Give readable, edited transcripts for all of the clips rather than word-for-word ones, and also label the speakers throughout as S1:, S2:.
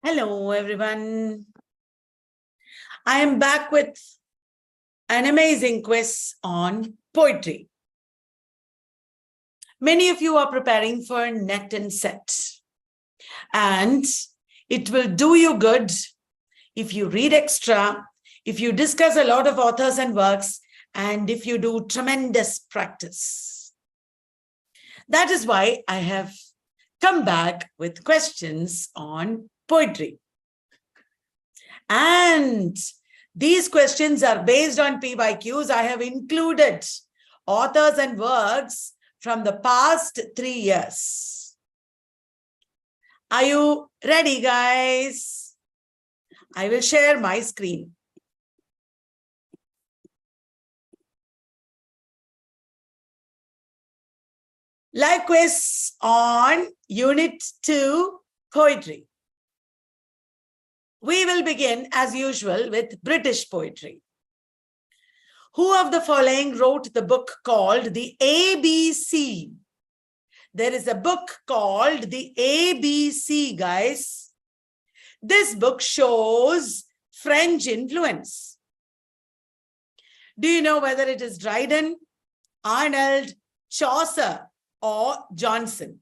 S1: Hello, everyone. I am back with an amazing quiz on poetry. Many of you are preparing for NET and SET, and it will do you good if you read extra, if you discuss a lot of authors and works, and if you do tremendous practice. That is why I have come back with questions on poetry. And these questions are based on PYQs. I have included authors and works from the past 3 years. Are you ready, guys? I will share my screen. Live quiz on Unit 2, Poetry. We will begin, as usual, with British poetry. Who of the following wrote the book called The ABC? There is a book called The ABC, guys. This book shows French influence. Do you know whether it is Dryden, Arnold, Chaucer, or Johnson?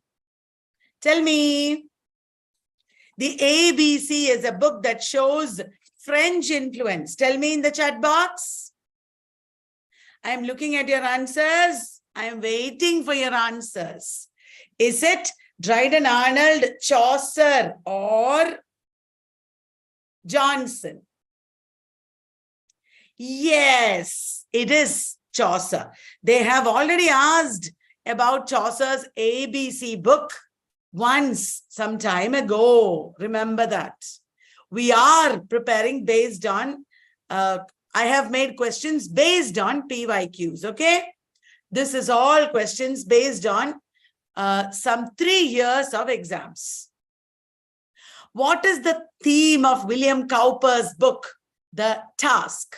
S1: Tell me. The ABC is a book that shows French influence. Tell me in the chat box. I am looking at your answers. I am waiting for your answers. Is it Dryden, Arnold, Chaucer, or Johnson? Yes, it is Chaucer. They have already asked about Chaucer's ABC book once, some time ago. Remember that. We are preparing based on, I have made questions based on PYQs, okay? This is all questions based on some 3 years of exams. What is the theme of William Cowper's book, The Task?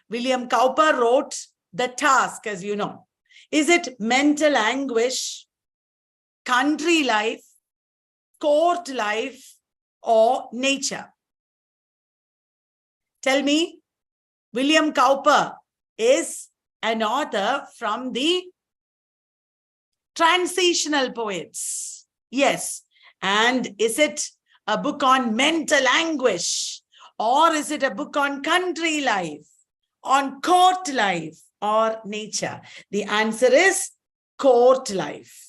S1: William Cowper wrote The Task, as you know. Is it mental anguish, country life, court life, or nature? Tell me. William Cowper is an author from the transitional poets. Yes. And is it a book on mental anguish? Or is it a book on country life, on court life, or nature? The answer is court life.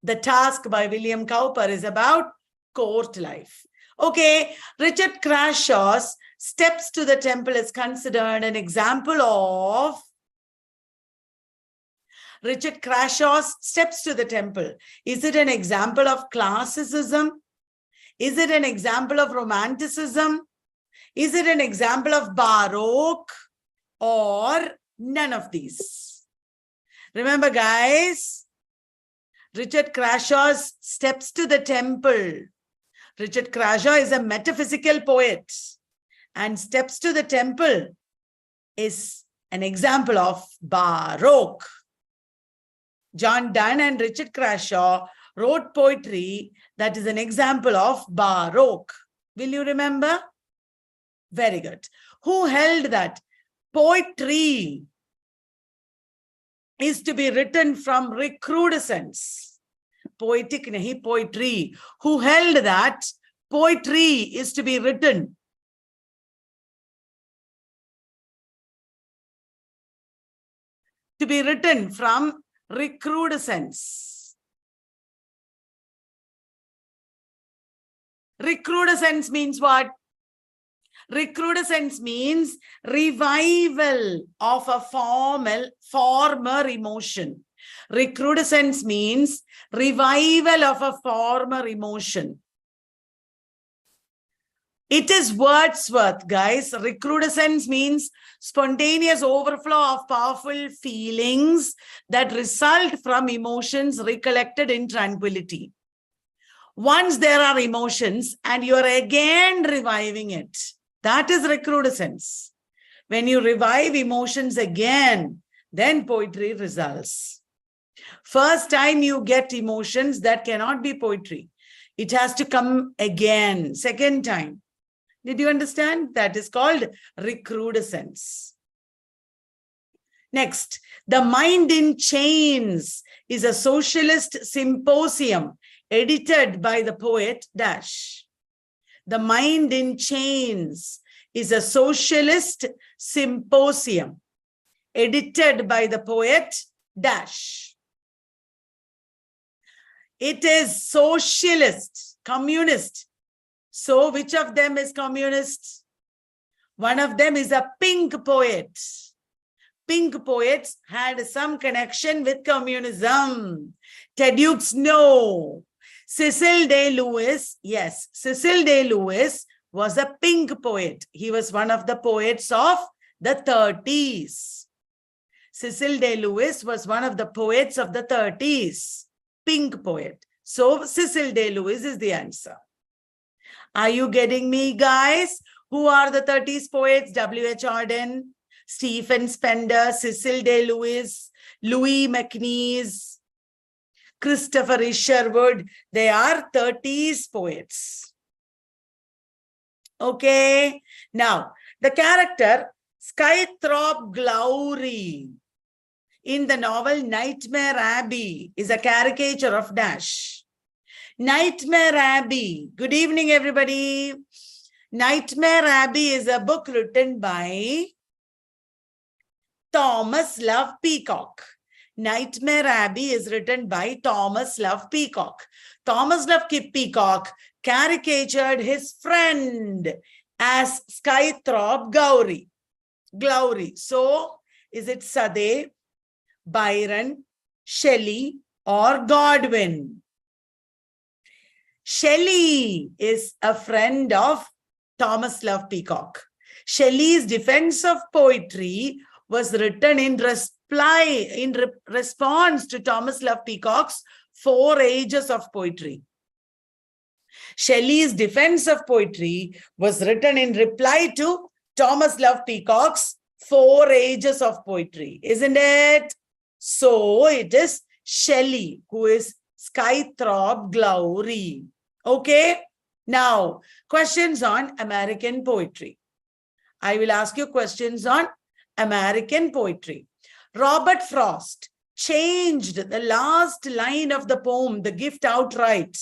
S1: The Task by William Cowper is about court life. Okay, Richard Crashaw's Steps to the Temple is considered an example of Richard Crashaw's Steps to the Temple. Is it an example of classicism? Is it an example of romanticism? Is it an example of Baroque? Or none of these? Remember, guys, Richard Crashaw's Steps to the Temple. Richard Crashaw is a metaphysical poet, and Steps to the Temple is an example of Baroque. John Donne and Richard Crashaw wrote poetry that is an example of Baroque. Will you remember? Very good. Who held that poetry is to be written from recrudescence? Poetic nahi, poetry. Who held that poetry is to be written from recrudescence? Recrudescence means what? Recrudescence means revival of a former emotion. Recrudescence means revival of a former emotion. It is Wordsworth, guys. Recrudescence means spontaneous overflow of powerful feelings that result from emotions recollected in tranquility. Once there are emotions and you are again reviving it, that is recrudescence. When you revive emotions again, then poetry results. First time you get emotions, that cannot be poetry. It has to come again, second time. Did you understand? That is called recrudescence. Next, The Mind in Chains is a socialist symposium edited by the poet Dash. The Mind in Chains is a socialist symposium edited by the poet Dash. It is socialist, communist. So which of them is communist? One of them is a pink poet. Pink poets had some connection with communism. Tedukes, no. Cecil Day Lewis, yes, Cecil Day Lewis was a pink poet. He was one of the poets of the 30s. Cecil Day Lewis was one of the poets of the 30s. Pink poet. So Cecil Day Lewis is the answer. Are you getting me, guys? Who are the 30s poets? W.H. Auden, Stephen Spender, Cecil Day Lewis, Louis MacNeice, Christopher Isherwood. They are 30s poets. Okay. Now, the character Skythrop Glowry in the novel Nightmare Abbey is a caricature of Dash. Nightmare Abbey. Good evening, everybody. Nightmare Abbey is a book written by Thomas Love Peacock. Nightmare Abbey is written by Thomas Love Peacock. Thomas Love Peacock caricatured his friend as Skythrop Glowry. So, is it Sade, Byron, Shelley, or Godwin? Shelley is a friend of Thomas Love Peacock. Shelley's Defense of Poetry was written in response to Thomas Love Peacock's 4 Ages of Poetry. Shelley's Defense of Poetry was written in reply to Thomas Love Peacock's 4 Ages of Poetry, isn't it? So it is Shelley who is Skythrop Glowry. Okay. Now, questions on American poetry. I will ask you questions on American poetry. Robert Frost changed the last line of the poem, The Gift, outright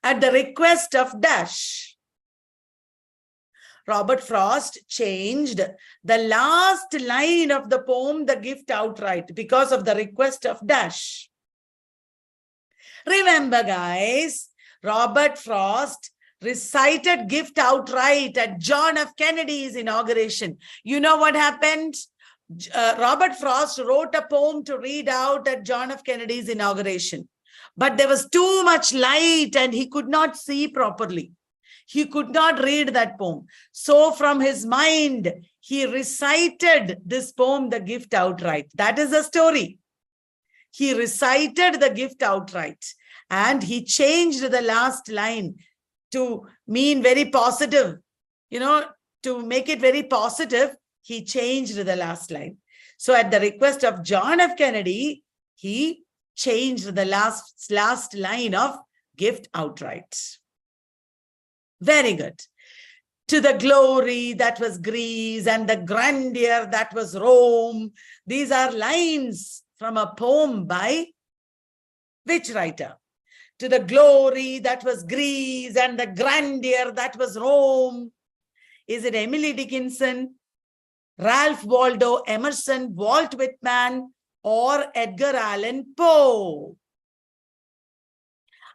S1: at the request of Dash. Robert Frost changed the last line of the poem, The Gift, outright because of the request of Dash. Remember, guys, Robert Frost recited Gift outright at John F. Kennedy's inauguration. You know what happened? Robert Frost wrote a poem to read out at John F. Kennedy's inauguration, but there was too much light and he could not see properly. He could not read that poem. So from his mind, he recited this poem, The Gift, outright. That is the story. He recited The Gift outright and he changed the last line to mean very positive. You know, to make it very positive, he changed the last line. So at the request of John F. Kennedy, he changed the last line of Gift outright. Very good. To the glory that was Greece and the grandeur that was Rome. These are lines from a poem by which writer? To the glory that was Greece and the grandeur that was Rome. Is it Emily Dickinson, Ralph Waldo Emerson, Walt Whitman, or Edgar Allan Poe?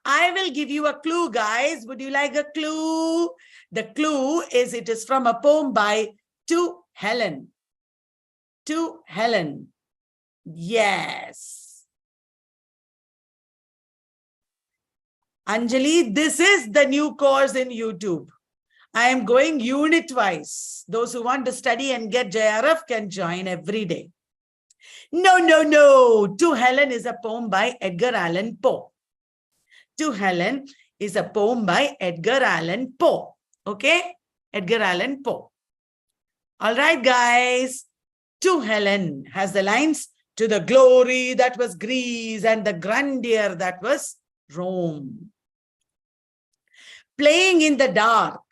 S1: I will give you a clue, guys. Would you like a clue? The clue is it is from a poem by To Helen. To Helen. Yes. Anjali, this is the new course in YouTube. I am going unit-wise. Those who want to study and get JRF can join every day. No. To Helen is a poem by Edgar Allan Poe. To Helen is a poem by Edgar Allan Poe. Okay? Edgar Allan Poe. All right, guys. To Helen has the lines, to the glory that was Greece and the grandeur that was Rome. Playing in the Dark,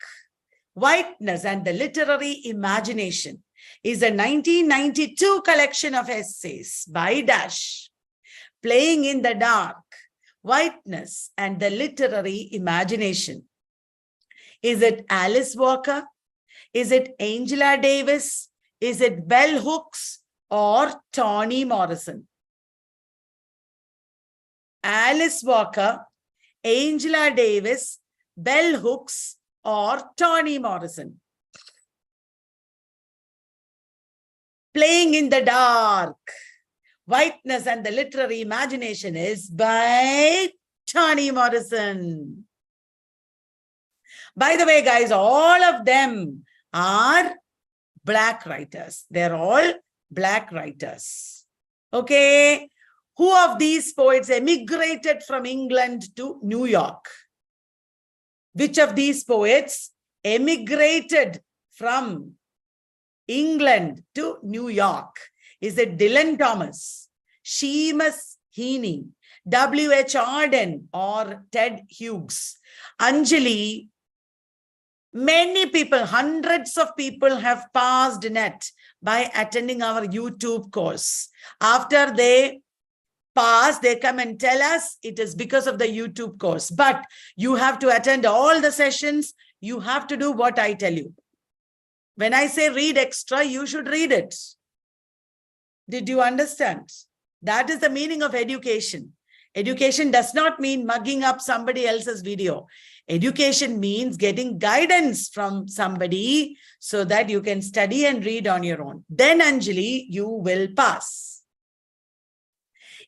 S1: Whiteness and the Literary Imagination is a 1992 collection of essays by Dash. Playing in the Dark, Whiteness and the Literary Imagination. Is it Alice Walker? Is it Angela Davis? Is it Bell Hooks or Toni Morrison? Alice Walker, Angela Davis, Bell Hooks or Toni Morrison? Playing in the Dark, Whiteness and the Literary Imagination is by Toni Morrison. By the way, guys, all of them are Black writers. They're all Black writers. Okay. Who of these poets emigrated from England to New York? Which of these poets emigrated from England to New York? Is it Dylan Thomas, Seamus Heaney, W.H. Auden, or Ted Hughes? Anjali, many people, hundreds of people have passed NET by attending our YouTube course. After they pass, they come and tell us it is because of the YouTube course. But you have to attend all the sessions. You have to do what I tell you. When I say read extra, you should read it. Did you understand? That is the meaning of education. Education does not mean mugging up somebody else's video. Education means getting guidance from somebody so that you can study and read on your own. Then, Anjali, you will pass.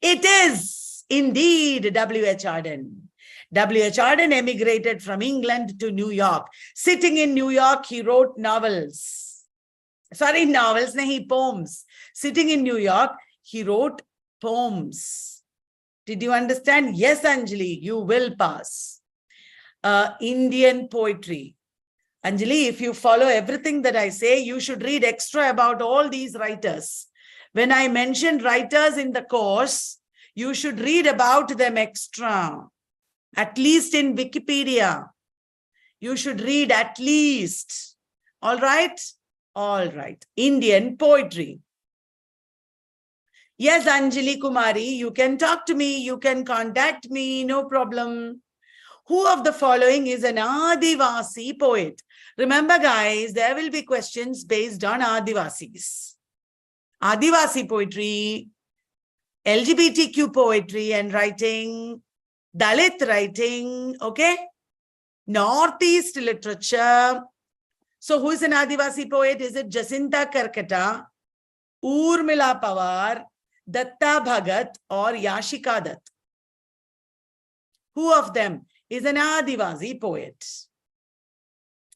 S1: It is indeed W.H. Auden. W.H. Auden emigrated from England to New York. Sitting in New York, he wrote novels. Sorry, novels, nahi, poems. Sitting in New York, he wrote poems. Did you understand? Yes, Anjali, you will pass. Indian poetry. Anjali, if you follow everything that I say, you should read extra about all these writers. When I mentioned writers in the course, you should read about them extra. At least in Wikipedia. You should read at least. All right? All right. Indian poetry. Yes, Anjali Kumari, you can talk to me. You can contact me. No problem. Who of the following is an Adivasi poet? Remember, guys, there will be questions based on Adivasis. Adivasi poetry, LGBTQ poetry and writing, Dalit writing, okay? Northeast literature. So who is an Adivasi poet? Is it Jacinta Karkata, Urmila Pawar, Datta Bhagat, or Yashika Dutt? Who of them is an Adivasi poet?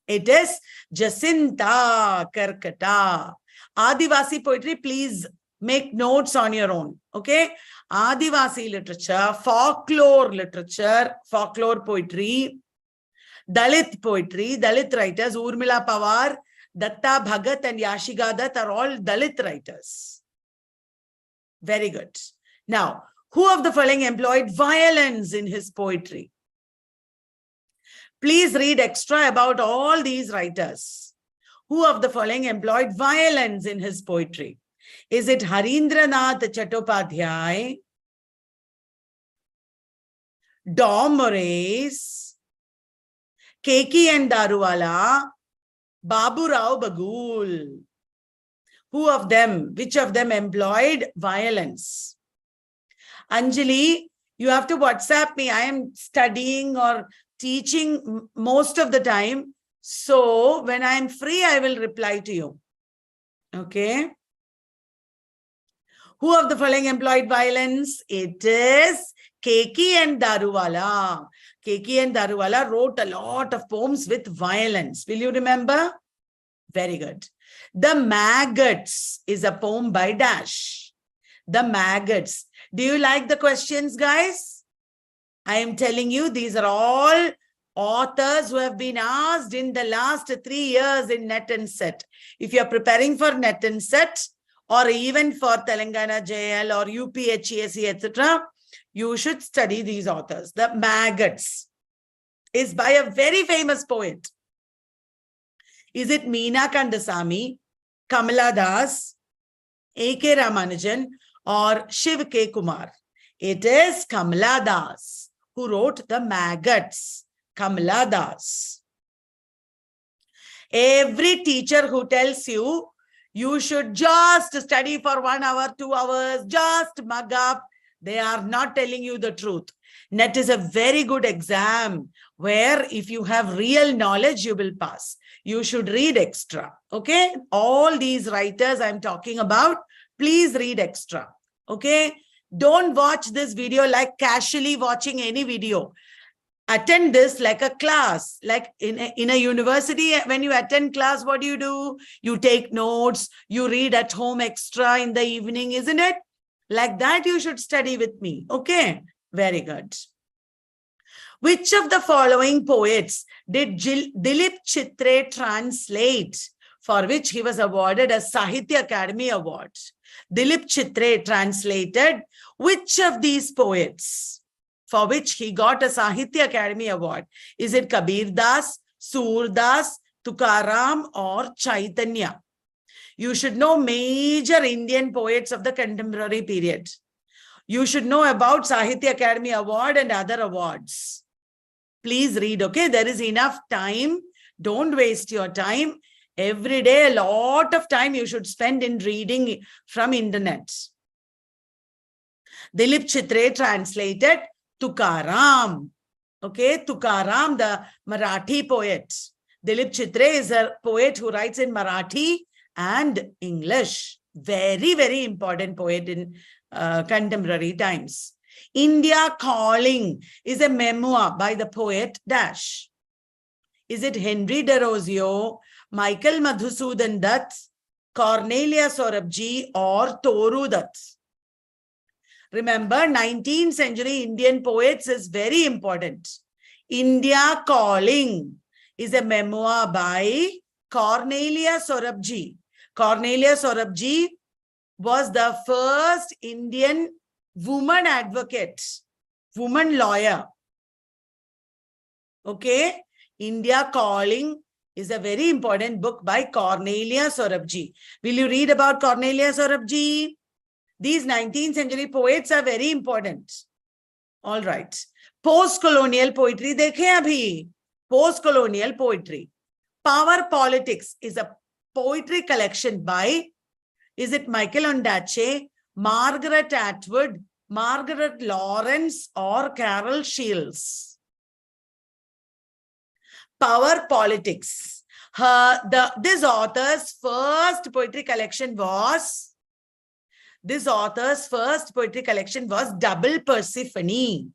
S1: It is Jacinta Karkata. Adivasi poetry, please make notes on your own. Okay? Adivasi literature, folklore poetry, Dalit poetry, Dalit writers, Urmila Pawar, Datta Bhagat and Yashika Dutt are all Dalit writers. Very good. Now, who of the following employed violence in his poetry? Please read extra about all these writers. Who of the following employed violence in his poetry? Is it Harindranath Chattopadhyay, Dom Moraes, Keki and Daruwala, Babu Rao Bagul? Who of them, which of them employed violence? Anjali, you have to WhatsApp me. I am studying or teaching most of the time. So when I am free, I will reply to you. Okay. Who of the following employed violence? It is Keki and Daruwala. Keki and Daruwala wrote a lot of poems with violence. Will you remember? Very good. The Maggots is a poem by Dash. The Maggots. Do you like the questions, guys? I am telling you, these are all authors who have been asked in the last 3 years in NET and SET. If you are preparing for NET and SET, or even for Telangana JL or UPHESE, etc., You should study these authors. The Maggots is by a very famous poet. Is it Meena Kandasamy, Kamala Das, A.K. Ramanujan, or Shiv K. Kumar? It is Kamala Das who wrote the Maggots. Kamala Das. Every teacher who tells you, you should just study for 1 hour, 2 hours, just mug up, they are not telling you the truth. NET is a very good exam where if you have real knowledge, you will pass. You should read extra. Okay? All these writers I'm talking about, please read extra. Okay? Don't watch this video like casually watching any video. Attend this like a class. Like in a university, when you attend class, what do? You take notes, you read at home extra in the evening, isn't it? Like that, you should study with me. Okay? Very good. Which of the following poets did Dilip Chitre translate, for which he was awarded a Sahitya Akademi Award? Dilip Chitre translated which of these poets, for which he got a Sahitya Akademi Award? Is it Kabir Das, Sur Das, Tukaram, or Chaitanya? You should know major Indian poets of the contemporary period. You should know about Sahitya Akademi Award and other awards. Please read, okay? There is enough time. Don't waste your time. Every day, a lot of time you should spend in reading from internet. Dilip Chitre translated Tukaram. Okay, Tukaram, the Marathi poet. Dilip Chitre is a poet who writes in Marathi and English. Very, very important poet in contemporary times. India Calling is a memoir by the poet Dash. Is it Henry Derozio, Michael Madhusudan Dutt, Cornelia Sorabji, or Toru Dutt? Remember, 19th century Indian poets is very important. India Calling is a memoir by Cornelia Sorabji. Cornelia Sorabji was the first Indian woman advocate, woman lawyer. Okay? India Calling is a very important book by Cornelia Sorabji. Will you read about Cornelia Sorabji? These 19th century poets are very important. All right. Post-colonial poetry, dekhe abhi. Post-colonial poetry. Power Politics is a poetry collection by, is it Michael Ondaatje, Margaret Atwood, Margaret Lawrence, or Carol Shields? Power Politics. This author's first poetry collection was Double Persephone.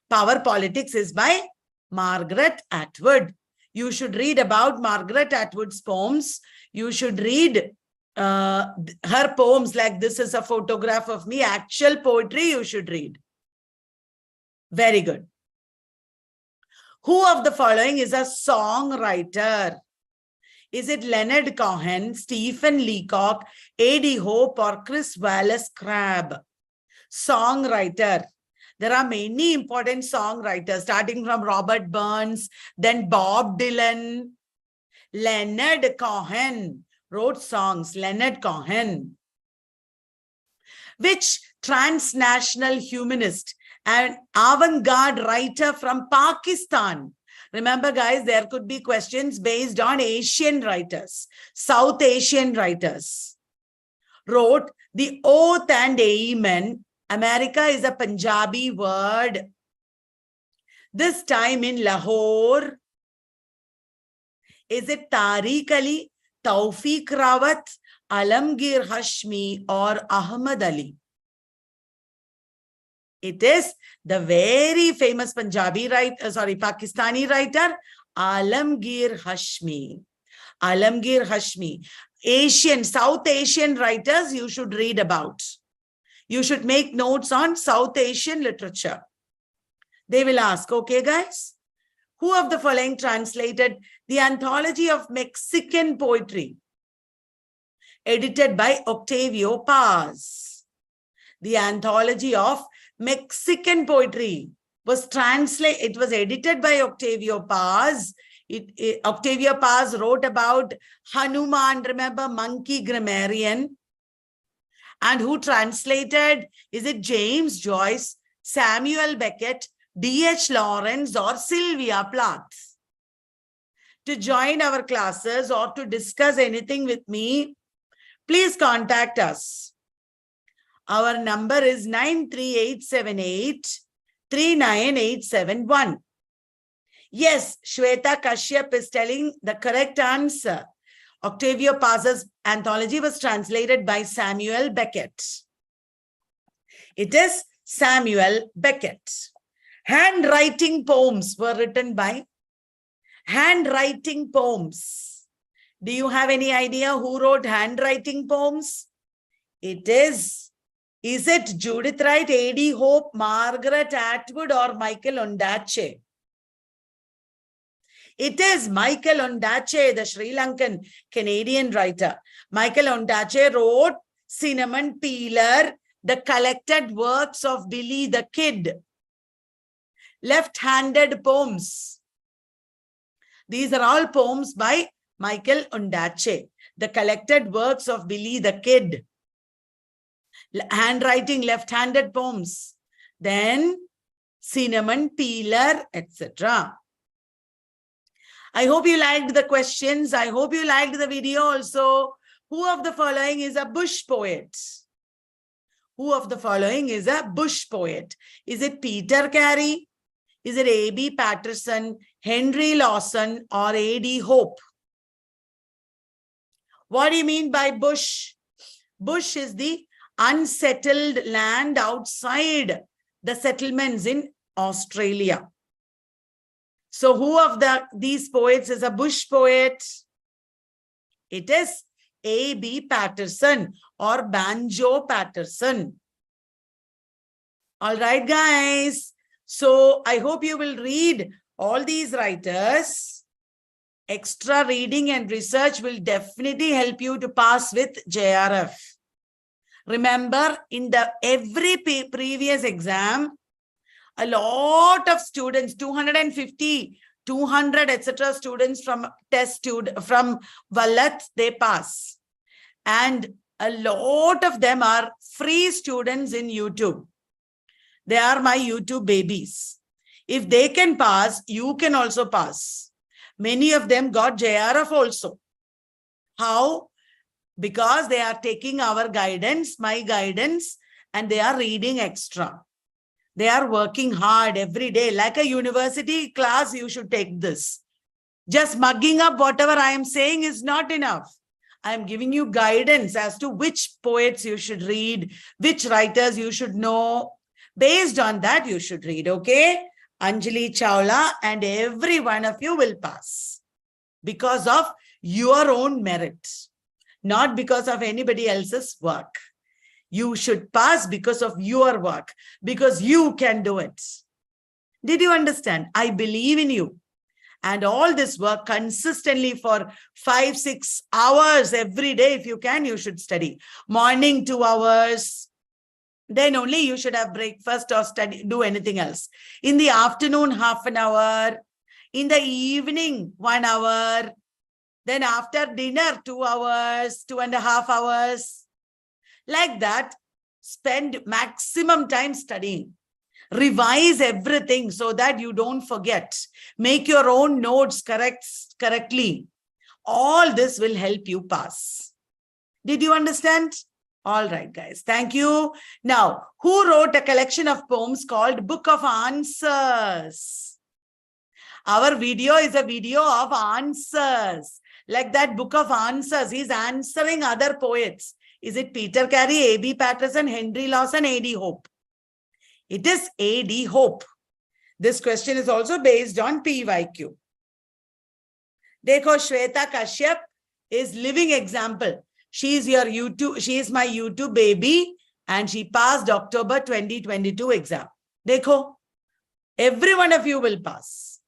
S1: Power Politics is by Margaret Atwood. You should read about Margaret Atwood's poems. You should read her poems like This Is a Photograph of Me. Actual poetry you should read. Very good. Who of the following is a songwriter? Is it Leonard Cohen, Stephen Leacock, A.D. Hope, or Chris Wallace Crabb? Songwriter. There are many important songwriters, starting from Robert Burns, then Bob Dylan. Leonard Cohen wrote songs. Leonard Cohen. Which transnational humanist and avant-garde writer from Pakistan? Remember, guys, there could be questions based on Asian writers, South Asian writers. Wrote The Oath and Amen. America is a Punjabi word. This time in Lahore. Is it Tariq Ali, Tawfiq Rawat, Alamgir Hashmi, or Ahmad Ali? It is the very famous Pakistani writer, Alamgir Hashmi. Alamgir Hashmi. Asian, South Asian writers you should read about. You should make notes on South Asian literature. They will ask, okay, guys? Who of the following translated the Anthology of Mexican Poetry, edited by Octavio Paz? The Anthology of Mexican poetry was translated. It was edited by Octavio Paz. Octavio Paz wrote about Hanuman, remember, monkey grammarian. And who translated? Is it James Joyce, Samuel Beckett, D.H. Lawrence, or Sylvia Plath? To join our classes or to discuss anything with me, please contact us. Our number is 93878 39871. Yes, Shweta Kashyap is telling the correct answer. Octavio Paz's anthology was translated by Samuel Beckett. It is Samuel Beckett. Handwriting poems were written by handwriting poems. Do you have any idea who wrote handwriting poems? It is it Judith Wright, A.D. Hope, Margaret Atwood, or Michael Ondaatje? It is Michael Ondaatje, the Sri Lankan Canadian writer. Michael Ondaatje wrote Cinnamon Peeler, the collected works of Billy the Kid. Left-handed poems. These are all poems by Michael Ondaatje, the collected works of Billy the Kid. Handwriting, left-handed poems. Then Cinnamon Peeler, etc. I hope you liked the questions. I hope you liked the video also. Who of the following is a bush poet? Who of the following is a bush poet? Is it Peter Carey? Is it A.B. Patterson, Henry Lawson, or A.D. Hope? What do you mean by bush? Bush is the unsettled land outside the settlements in Australia. So who of these poets is a bush poet? It is A.B. Patterson or Banjo Patterson. All right, guys. So I hope you will read all these writers. Extra reading and research will definitely help you to pass with JRF. Remember, in every previous exam, a lot of students, 250, 200, etc. students from from Vallat, they pass. And a lot of them are free students in YouTube. They are my YouTube babies. If they can pass, you can also pass. Many of them got JRF also. How? Because they are taking our guidance, my guidance, and they are reading extra. They are working hard every day. Like a university class, you should take this. Just mugging up whatever I am saying is not enough. I am giving you guidance as to which poets you should read, which writers you should know. Based on that, you should read, okay? Anjali Chawla and every one of you will pass because of your own merit, not because of anybody else's work. You should pass because of your work, because you can do it. Did you understand? I believe in you. And all this work consistently for 5-6 hours every day. If you can, you should study. Morning 2 hours. Then only you should have breakfast or study, do anything else. In the afternoon, half an hour. In the evening, 1 hour. Then after dinner, 2 hours, 2.5 hours. Like that, spend maximum time studying. Revise everything so that you don't forget. Make your own notes correctly. All this will help you pass. Did you understand? All right, guys. Thank you. Now, who wrote a collection of poems called Book of Answers? Our video is a video of answers. Like that Book of Answers. He's answering other poets. Is it Peter Carey, A.B. Patterson, Henry Lawson, A.D. Hope? It is A.D. Hope. This question is also based on PYQ. Dekho, Shweta Kashyap is living example. She is my YouTube baby and she passed October 2022 exam. Dekho, every one of you will pass.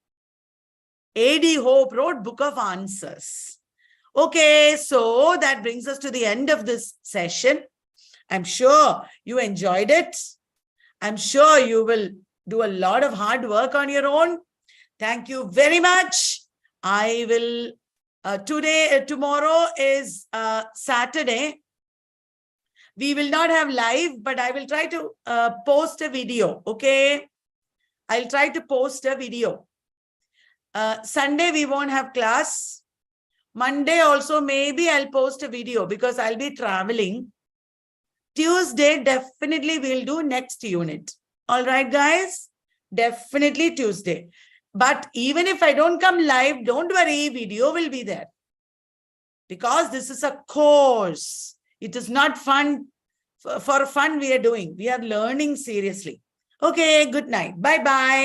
S1: A.D. Hope wrote Book of Answers. Okay, so that brings us to the end of this session. I'm sure you enjoyed it. I'm sure you will do a lot of hard work on your own. Thank you very much. I will, tomorrow is Saturday. We will not have live, but I will try to post a video, okay? I'll try to post a video. Sunday, we won't have class. Monday also, maybe I'll post a video because I'll be traveling. Tuesday, definitely we'll do next unit. All right, guys? Definitely Tuesday. But even if I don't come live, don't worry, video will be there. Because this is a course. It is not fun. For fun we are doing. We are learning seriously. Okay, good night. Bye-bye.